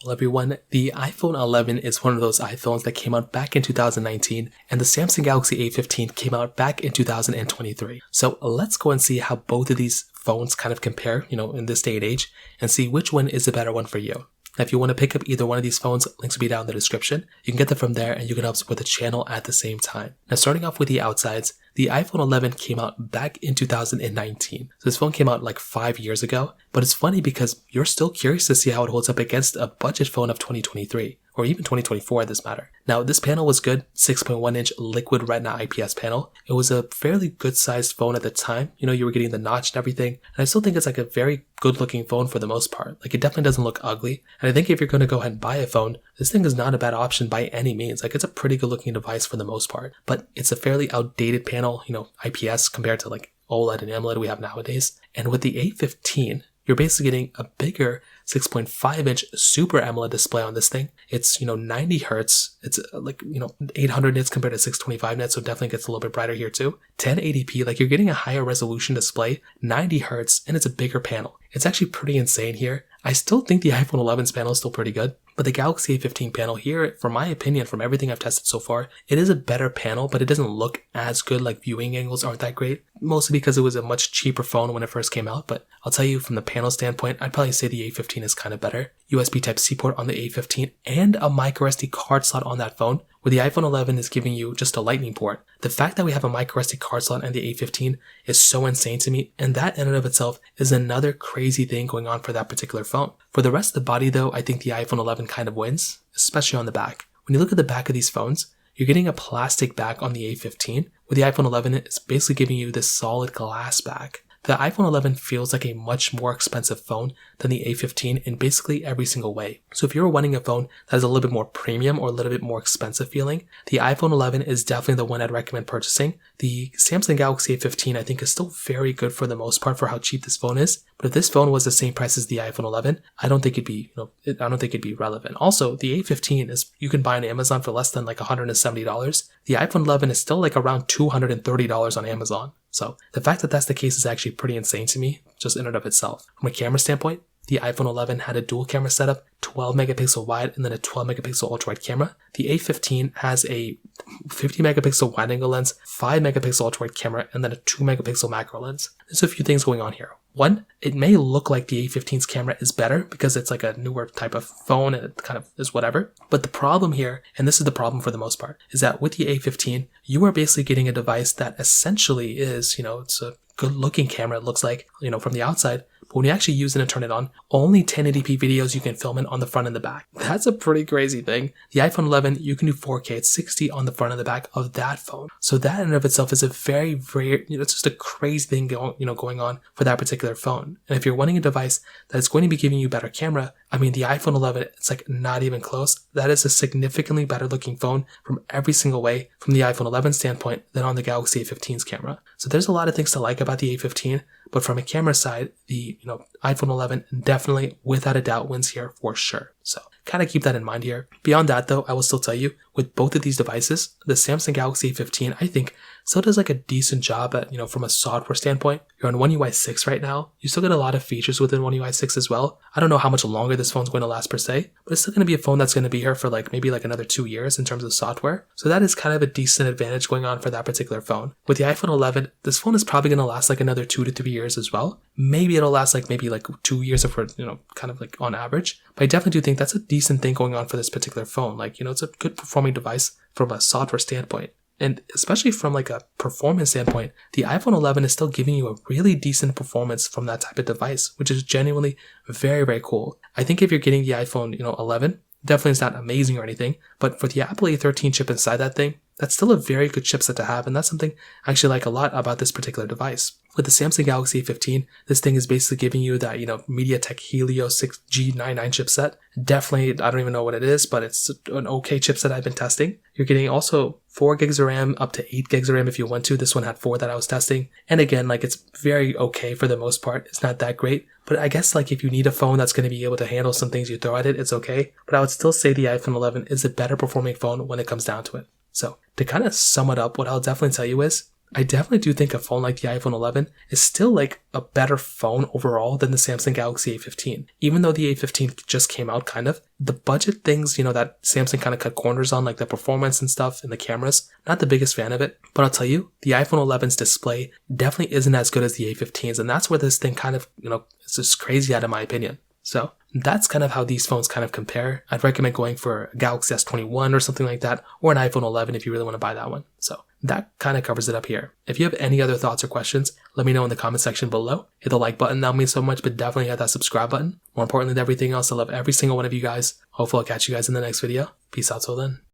Well, everyone, the iPhone 11 is one of those iPhones that came out back in 2019, and the Samsung Galaxy A15 came out back in 2023. So let's go and see how both of these phones kind of compare, in this day and age, and see which one is the better one for you. Now, if you want to pick up either one of these phones, links will be down in the description. You can get them from there and you can help support the channel at the same time. Now, starting off with the outsides, the iPhone 11 came out back in 2019. So this phone came out like 5 years ago, but it's funny because you're still curious to see how it holds up against a budget phone of 2023. Or even 2024 at this matter. Now, this panel was good, 6.1-inch liquid retina IPS panel. It was a fairly good sized phone at the time. You were getting the notch and everything. And I still think it's like a very good looking phone for the most part. Like, it definitely doesn't look ugly. And I think if you're going to go ahead and buy a phone, this thing is not a bad option by any means. Like, it's a pretty good looking device for the most part. But it's a fairly outdated panel, IPS compared to like OLED and AMOLED we have nowadays. And with the A15, you're basically getting a bigger 6.5-inch Super AMOLED display on this thing. It's, 90 hertz. It's 800 nits compared to 625 nits, so definitely gets a little bit brighter here too. 1080p, like you're getting a higher resolution display, 90 hertz, and it's a bigger panel. It's actually pretty insane here. I still think the iPhone 11's panel is still pretty good, but the Galaxy A15 panel here, from my opinion, from everything I've tested so far, it is a better panel, but it doesn't look as good. Like, viewing angles aren't that great, mostly because it was a much cheaper phone when it first came out. But I'll tell you, from the panel standpoint, I'd probably say the A15 is kind of better. USB Type-C port on the A15 and a microSD card slot on that phone, where the iPhone 11 is giving you just a lightning port. The fact that we have a microSD card slot on the A15 is so insane to me, and that in and of itself is another crazy thing going on for that particular phone. For the rest of the body though, I think the iPhone 11 kind of wins, especially on the back. When you look at the back of these phones, you're getting a plastic back on the A15, where the iPhone 11 is basically giving you this solid glass back. The iPhone 11 feels like a much more expensive phone than the A15 in basically every single way. So if you're wanting a phone that is a little bit more premium or a little bit more expensive feeling, the iPhone 11 is definitely the one I'd recommend purchasing. The Samsung Galaxy A15 I think is still very good for the most part for how cheap this phone is. But if this phone was the same price as the iPhone 11, I don't think it'd be, relevant. Also, the A15 is, you can buy on Amazon for less than like $170. The iPhone 11 is still like around $230 on Amazon. So the fact that that's the case is actually pretty insane to me, just in and of itself. From a camera standpoint, the iPhone 11 had a dual camera setup, 12 megapixel wide and then a 12 megapixel ultra wide camera. The A15 has a 50 megapixel wide angle lens, 5 megapixel ultra wide camera, and then a 2 megapixel macro lens. There's a few things going on here. One, it may look like the A15's camera is better because it's like a newer type of phone and it kind of is whatever. But the problem here, and this is the problem for the most part, is that with the A15, you are basically getting a device that essentially is, it's a good looking camera, it looks like, from the outside. But when you actually use it and turn it on, only 1080p videos you can film it on the front and the back. That's a pretty crazy thing. The iPhone 11, you can do 4K at 60 on the front and the back of that phone. So that in and of itself is a very, very, it's just a crazy thing going on for that particular phone. And if you're wanting a device that is going to be giving you better camera, the iPhone 11, it's like not even close. That is a significantly better looking phone from every single way from the iPhone 11 standpoint than on the Galaxy A15's camera. So there's a lot of things to like about the A15, but from a camera side, the iPhone 11 definitely, without a doubt, wins here for sure. So kind of keep that in mind here. Beyond that though, I will still tell you, with both of these devices, the Samsung Galaxy A15, I think, still does like a decent job at, from a software standpoint. You're on One UI 6 right now. You still get a lot of features within One UI 6 as well. I don't know how much longer this phone's going to last per se, but it's still going to be a phone that's going to be here for maybe another 2 years in terms of software. So that is kind of a decent advantage going on for that particular phone. With the iPhone 11, this phone is probably going to last another 2 to 3 years as well. Maybe it'll last maybe 2 years if we're, kind of on average. But I definitely do think that's a decent thing going on for this particular phone. It's a good performing device from a software standpoint. And especially from a performance standpoint, the iPhone 11 is still giving you a really decent performance from that type of device, which is genuinely very, very cool. I think if you're getting the iPhone, 11, definitely it's not amazing or anything, but for the Apple A13 chip inside that thing, that's still a very good chipset to have, and that's something I actually like a lot about this particular device. With the Samsung Galaxy A15, this thing is basically giving you that, MediaTek Helio 6G99 chipset. Definitely, I don't even know what it is, but it's an okay chipset I've been testing. You're getting also 4 gigs of RAM, up to 8 gigs of RAM if you want to. This one had 4 that I was testing. And again, it's very okay for the most part. It's not that great. But I guess if you need a phone that's going to be able to handle some things you throw at it, it's okay. But I would still say the iPhone 11 is a better performing phone when it comes down to it. So to kind of sum it up, what I'll definitely tell you is, I definitely do think a phone like the iPhone 11 is still like a better phone overall than the Samsung Galaxy A15. Even though the A15 just came out kind of, the budget things, that Samsung kind of cut corners on, like the performance and stuff and the cameras, not the biggest fan of it. But I'll tell you, the iPhone 11's display definitely isn't as good as the A15's, and that's where this thing kind of, it's just crazy out in my opinion. So that's kind of how these phones kind of compare. I'd recommend going for a Galaxy S21 or something like that, or an iPhone 11 if you really want to buy that one. So that kind of covers it up here. If you have any other thoughts or questions, let me know in the comment section below. Hit the like button, that means so much, but definitely hit that subscribe button. More importantly than everything else, I love every single one of you guys. Hopefully I'll catch you guys in the next video. Peace out till then.